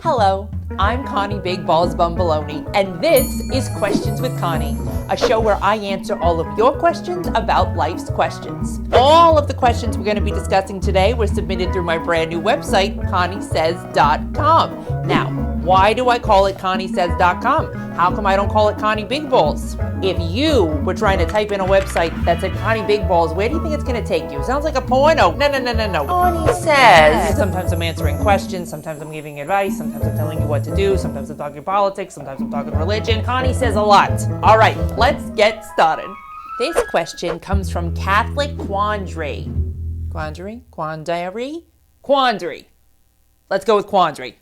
Hello, I'm Connie Big Balls Bumbaloni, and this is Questions with Connie, a show where I answer all of your questions about life's questions. All of the questions we're going to be discussing today were submitted through my brand new website, conniesays.com. Now, why do I call it conniesays.com? How come I don't call it Connie Big Balls? If you were trying to type in a website that said Connie Big Balls, where do you think it's going to take you? Sounds like a porno. No. Connie says. Sometimes I'm answering questions, sometimes I'm giving advice, sometimes I'm telling you what to do, sometimes I'm talking politics, sometimes I'm talking religion. Connie says a lot. All right, let's get started. This question comes from Catholic Quandary. Quandary. Let's go with Quandary.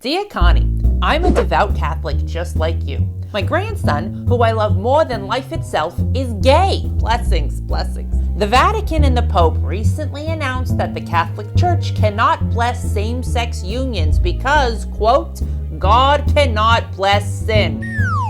Dear Connie, I'm a devout Catholic just like you. My grandson, who I love more than life itself, is gay. Blessings. The Vatican and the Pope recently announced that the Catholic Church cannot bless same-sex unions because, quote, God cannot bless sin.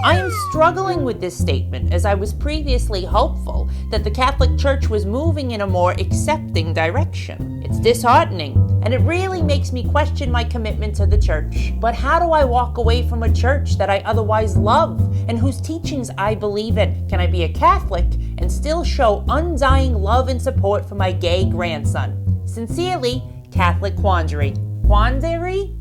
I am struggling with this statement as I was previously hopeful that the Catholic Church was moving in a more accepting direction. It's disheartening, and it really makes me question my commitment to the church. But how do I walk away from a church that I otherwise love and whose teachings I believe in? Can I be a Catholic and still show undying love and support for my gay grandson? Sincerely, Catholic Quandary. Quandary.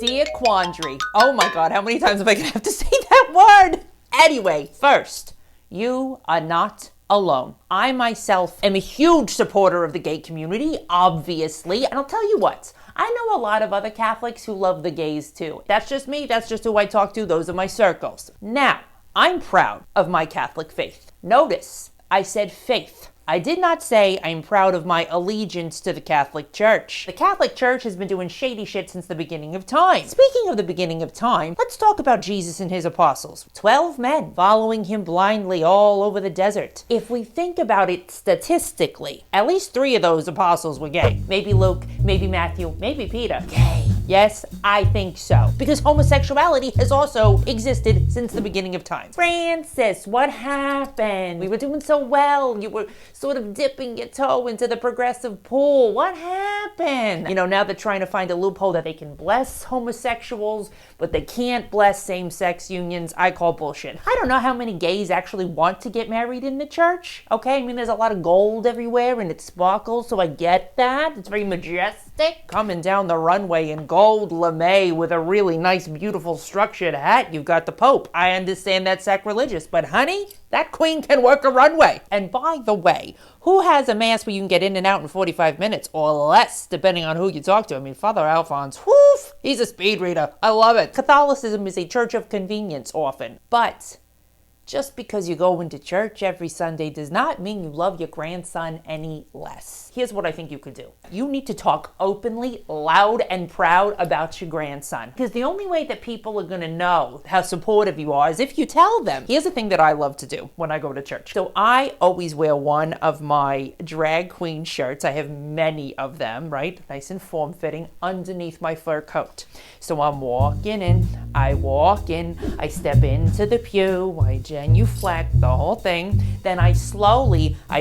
Dear Quandary. Oh my God, how many times am I going to have to say that word? Anyway, first, you are not alone. I myself am a huge supporter of the gay community, obviously, and I'll tell you what, I know a lot of other Catholics who love the gays too. That's just me, that's just who I talk to, those are my circles. Now, I'm proud of my Catholic faith. Notice, I said faith. I did not say I'm proud of my allegiance to the Catholic Church. The Catholic Church has been doing shady shit since the beginning of time. Speaking of the beginning of time, let's talk about Jesus and his apostles. 12 men following him blindly all over the desert. If we think about it statistically, at least 3 of those apostles were gay. Maybe Luke, maybe Matthew, maybe Peter. Gay. Yes, I think so. Because homosexuality has also existed since the beginning of time. Francis, what happened? We were doing so well. You were sort of dipping your toe into the progressive pool. What happened? You know, now they're trying to find a loophole that they can bless homosexuals, but they can't bless same-sex unions. I call bullshit. I don't know how many gays actually want to get married in the church. Okay, I mean, there's a lot of gold everywhere and it sparkles, so I get that. It's very majestic. Coming down the runway in gold lame with a really nice, beautiful, structured hat. You've got the Pope. I understand that's sacrilegious, but honey, that queen can work a runway. And by the way, who has a mass where you can get in and out in 45 minutes or less, depending on who you talk to? I mean, Father Alphonse, whoof, he's a speed reader. I love it. Catholicism is a church of convenience often, but just because you go into church every Sunday does not mean you love your grandson any less. Here's what I think you could do. You need to talk openly, loud, and proud about your grandson. Because the only way that people are going to know how supportive you are is if you tell them. Here's the thing that I love to do when I go to church. So I always wear one of my drag queen shirts. I have many of them, right? Nice and form-fitting underneath my fur coat. So I'm walking in, I walk in, I step into the pew, I genuflect the whole thing, then I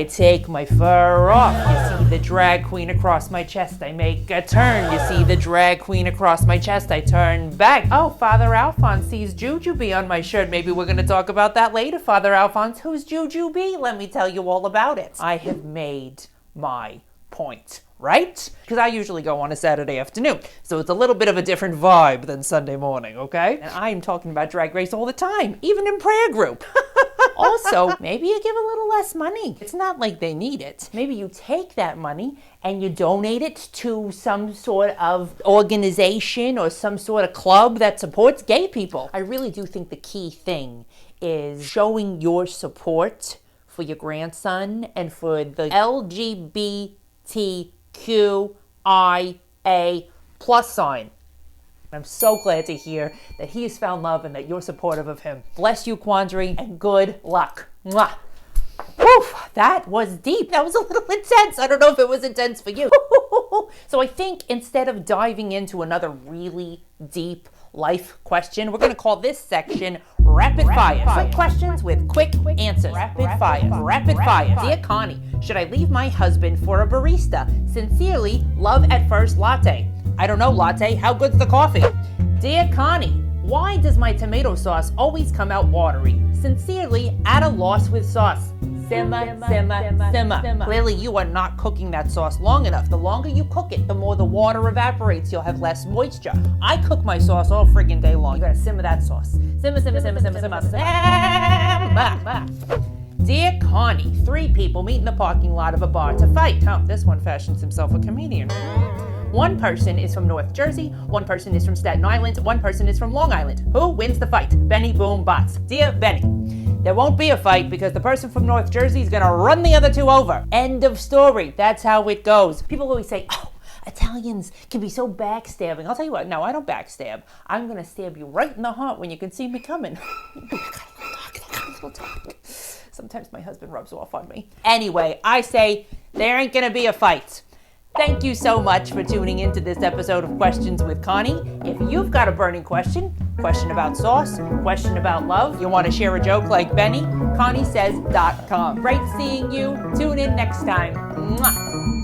take my fur off. You see the drag queen across my chest, I make a turn. You see the drag queen across my chest, I turn back. Oh, Father Alphonse sees Jujubee on my shirt. Maybe we're going to talk about that later. Father Alphonse, who's Jujubee? Let me tell you all about it. I have made my point, right? Because I usually go on a Saturday afternoon, so it's a little bit of a different vibe than Sunday morning, okay? And I'm talking about Drag Race all the time, even in prayer group. Also, maybe you give a little less money. It's not like they need it. Maybe you take that money and you donate it to some sort of organization or some sort of club that supports gay people. I really do think the key thing is showing your support for your grandson and for the LGBTQIA plus sign. I'm so glad to hear that he has found love and that you're supportive of him. Bless you, Quandary, and good luck. Mwah. Whew, that was deep. That was a little intense. I don't know if it was intense for you. So I think instead of diving into another really deep, life question. We're going to call this section Rapid Fire. Quick questions with quick answers. Rapid fire. Dear Connie, should I leave my husband for a barista? Sincerely, love at First Latte. I don't know, Latte. How good's the coffee? Dear Connie, why does my tomato sauce always come out watery? Sincerely, at a loss with sauce. Simmer. Clearly, you are not cooking that sauce long enough. The longer you cook it, the more the water evaporates. You'll have less moisture. I cook my sauce all friggin' day long. You gotta simmer that sauce. Simmer. Dear Connie, 3 people meet in the parking lot of a bar to fight. Oh, this one fashions himself a comedian. One person is from North Jersey, one person is from Staten Island, one person is from Long Island. Who wins the fight? Benny Boombotz. Dear Benny, there won't be a fight because the person from North Jersey is gonna run the other 2 over. End of story. That's how it goes. People always say, oh, Italians can be so backstabbing. I'll tell you what, no, I don't backstab. I'm gonna stab you right in the heart when you can see me coming. We'll talk. Sometimes my husband rubs off on me. Anyway, I say there ain't gonna be a fight. Thank you so much for tuning into this episode of Questions with Connie. If you've got a burning question about sauce, question about love, you want to share a joke like Benny, ConnieSays.com. Great seeing you. Tune in next time. Mwah.